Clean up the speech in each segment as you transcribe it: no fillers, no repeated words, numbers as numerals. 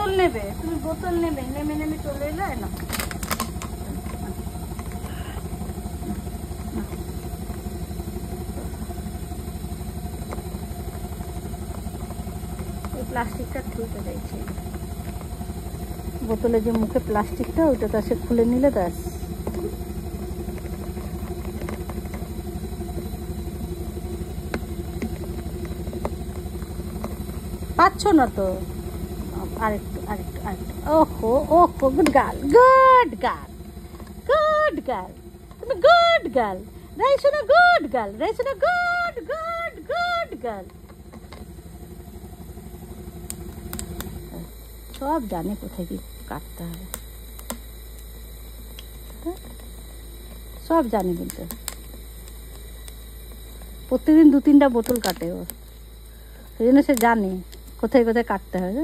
বোতল নেবে, তুমি বোতল নেবে, নেমে নেমে চলে এলে না। এই প্লাস্টিকটা খুলতে চাইছি, বোতলে যে মুখে প্লাস্টিকটা ওইটা তো সে খুলে নিলে ব্যাস। পাচ্ছ না তো, আরেকটু আরেকটু আরেকটু। ওহো ওহো, good girl, good girl, good girl, তুমি good girl. রাইসোনা good girl, রাইসোনা good good good girl. সব জানে কোথায় কি কাটতে হবে, সব জানে, কিন্তু প্রত্যেকদিন 2-3টা বোতল কাটে ও, সেই জন্য সে জানে কোথায় কোথায় কাটতে হবে।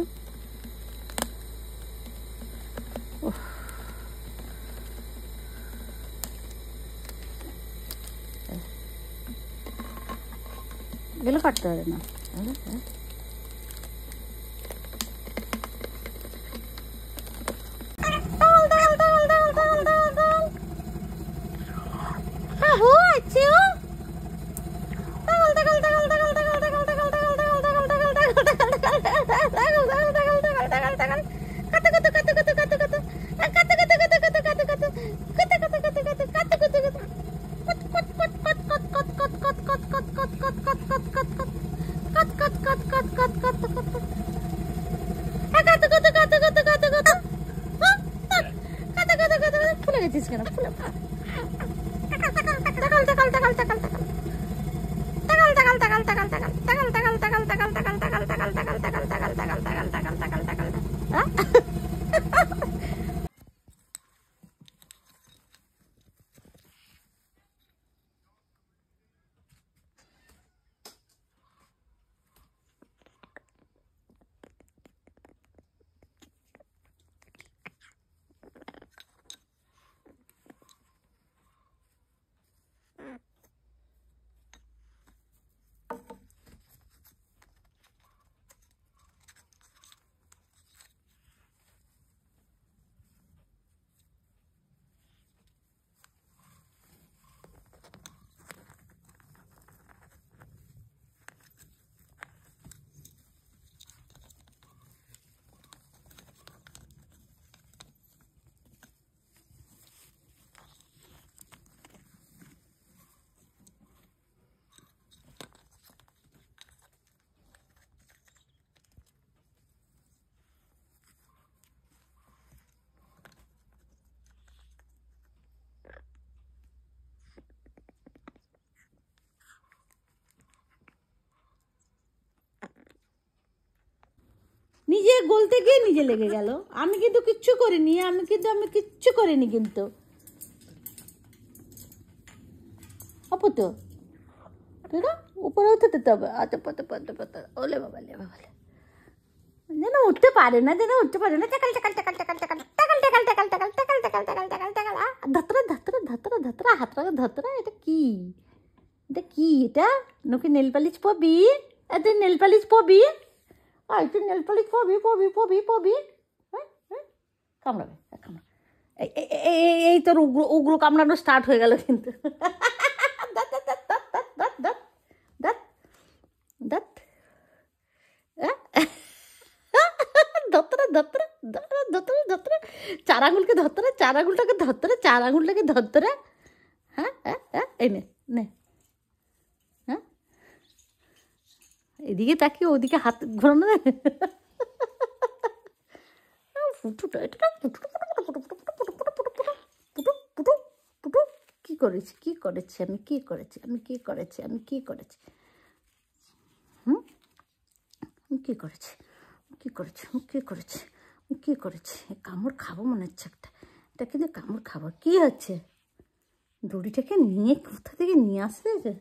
এগুলো কাটতে হবে না। নিজে গলতে গিয়ে নিজে লেগে গেল। আমি কিন্তু কিচ্ছু করিনি, আমি কিচ্ছু করিনি কিন্তু। আপু তো উপরে উঠে দিতে হবে। আচ্ছা পতে পতে পতে, ওলে বাবা লে বাবা, যেন উঠতে পারে না, যেন উঠতে পারে না। টাকাল টাকাল টাকাল টাকাল টাকাল টাকাল টাকাল টাকাল টাকাল টাকাল টাকাল টাকাল টাকাল টাকাল। ধতরা ধতরা ধতরা ধতরা, হাতরা ধতরা। এটা কি, এটা কি? এটা নাকি নেল পালিশ পবি? এটা নেল পালিশ পবি? আর তুই নেল পালিশ পবি পবি পবি পবি? হ্যাঁ হ্যাঁ, কামড়াবে কামড়া। এই তোর উগ্র উগ্র কামড়ানো স্টার্ট হয়ে গেল কিন্তু। চার আঙুলকে ধরতে, চার আঙুলটাকে ধরতে, চার আঙুলটাকে ধরতে। হ্যাঁ হ্যাঁ হ্যাঁ, এই নে নে। হ্যাঁ, এদিকে তাকিয়ে ওদিকে হাত ঘোরানো। কি করেছি, কি করেছি আমি, কি করেছি আমি, কি করেছি আমি, কি করেছি? হুম, কি করেছি, কি করেছি, কি করেছি, কি করেছি? কামড় খাবো মনে হচ্ছে একটা, এটা কিন্তু কামড় খাবো। কি হচ্ছে? দড়িটাকে নিয়ে কোথা থেকে নিয়ে আসা হয়েছে?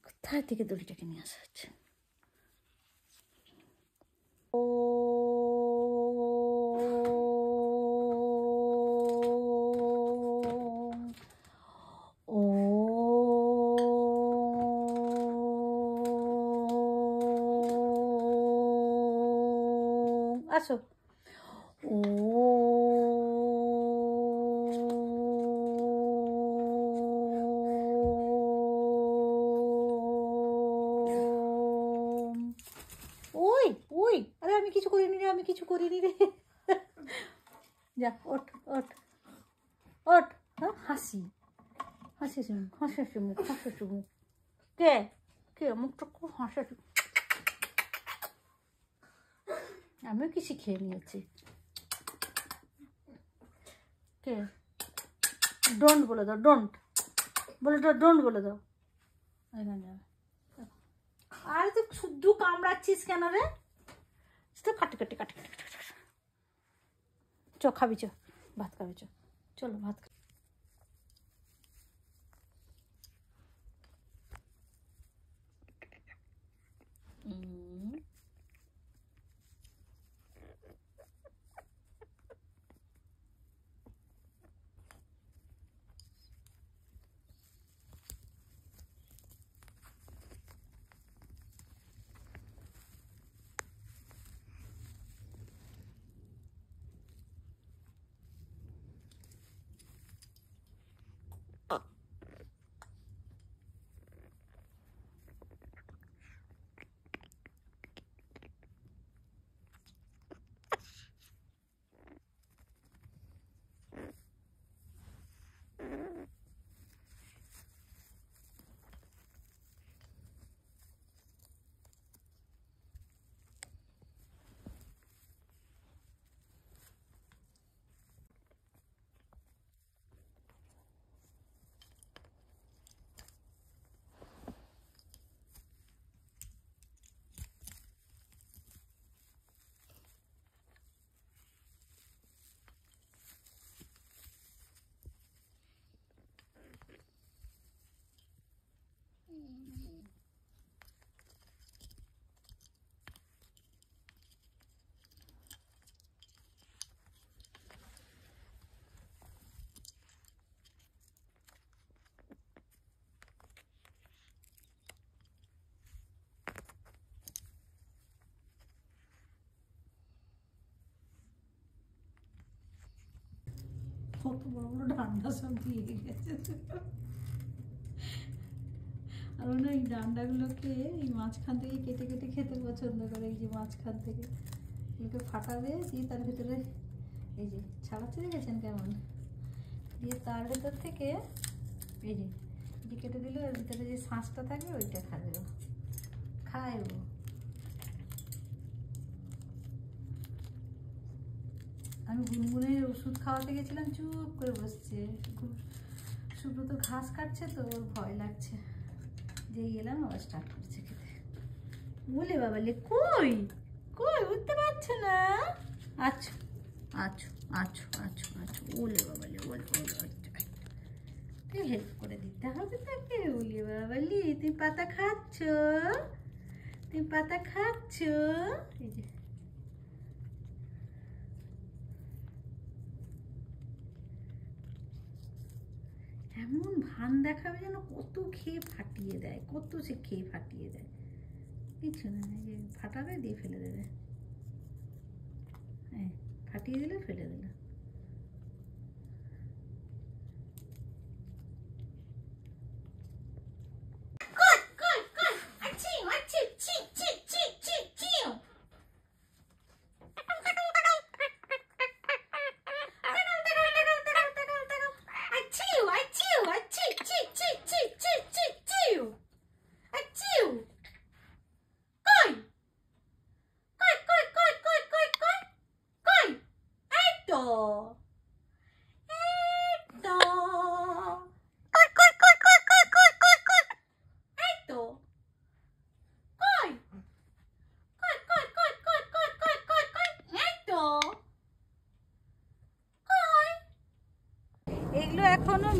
কোথায় থেকে দড়িটাকে নিয়ে আসা হচ্ছে? ও ও আসো। ও ওই ওই, আরে আমি কিছু করিনি রে, আমি কিছু করিনি রে। যা ওঠ ওঠ ওঠ। হ্যাঁ হাসি হাসি মুখ, হাসি মুখ, হাসি মুখ। কে কে মুখটা খুব হাসি। আমিও কি শিখিয়ে নিয়েছি। কে ডোন্ট বলে দাও, ডোন্ট বলে দাও, ডোন্ট বলে দাও। আর তুই শুদ্ধ কামড়াচ্ছিস কেন রে? তো কাটি কাটি কাটি কাটি কাটি। চ খাবি, চ ভাত খাবি, চ চলো ভাত খাবি। কত বড় বড় ডান্ডা সব দিয়ে গেছে। আর না এই ডান্ডাগুলোকে এই মাঝখান থেকে কেটে কেটে খেতে পছন্দ করে। এই যে মাঝখান থেকে এগুলোকে ফাটাবে, দিয়ে তার ভিতরে এই যে ছাড়াচ্ছে, দেখেছেন কেমন, দিয়ে তার ভেতর থেকে এই যে এটি কেটে দিল, এর ভিতরে যে শাঁসটা থাকবে ওইটা খাবে, খায় ও। আমি গুনগুনের ওষুধ খাওয়াতে গেছিলাম, চুপ করে বসছে। সুব্রত ঘাস কাটছে তো ওর ভয় লাগছে, যেই এলাম আবার স্টার্ট করছে খেতে। বলে বাবালে কই কই উঠতে পারছো না? আচ্ছা আচ্ছা আচ্ছা আচ্ছা আচ্ছা, ওলে বাবালে ওলে ওলে, তুই হেল্প করে দিতে হবে তাকে। ওলে বাবালি তুই পাতা খাচ্ছ, তুই পাতা খাচ্ছ। এই যে এমন ভান দেখাবে যেন কত খেয়ে ফাটিয়ে দেয়, কত সে খেয়ে ফাটিয়ে দেয়। কিছু না, যে ফাটাবে দিয়ে ফেলে দেবে। হ্যাঁ ফাটিয়ে দিলে ফেলে দিলে। এগুলো এখনো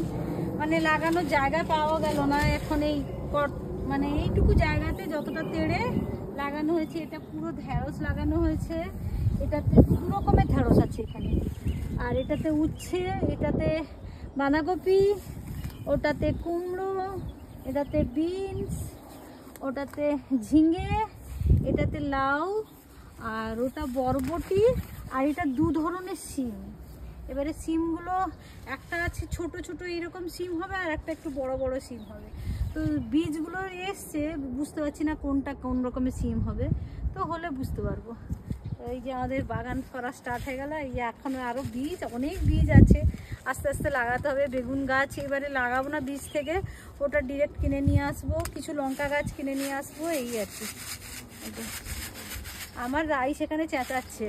মানে লাগানোর জায়গা পাওয়া গেল না। এখন এই মানে এইটুকু জায়গাতে যতটা তেড়ে লাগানো হয়েছে, এটা পুরো ঢেঁড়স লাগানো হয়েছে। এটাতে দু রকমের ঢেঁড়স আছে এখানে, আর এটাতে উচ্ছে, এটাতে বাঁধাকপি, ওটাতে কুমড়ো, এটাতে বিনস, ওটাতে ঝিঙে, এটাতে লাউ, আর ওটা বরবটি, আর এটা দু ধরনের সিম। এবারে সিমগুলো একটা আছে ছোট ছোট এইরকম সিম হবে, আর একটা একটু বড় বড় সিম হবে। তো বীজগুলো এসছে, বুঝতে পারছি না কোনটা কোন রকমের সিম হবে, তো হলে বুঝতে পারবো। এই যে আমাদের বাগান করা স্টার্ট হয়ে গেল। এই এখন আরও বীজ, অনেক বীজ আছে, আস্তে আস্তে লাগাতে হবে। বেগুন গাছ এবারে লাগাবো না বীজ থেকে, ওটা ডিরেক্ট কিনে নিয়ে আসবো। কিছু লঙ্কা গাছ কিনে নিয়ে আসবো, এই আর কি। আমার রাই সেখানে চেঁচাচ্ছে।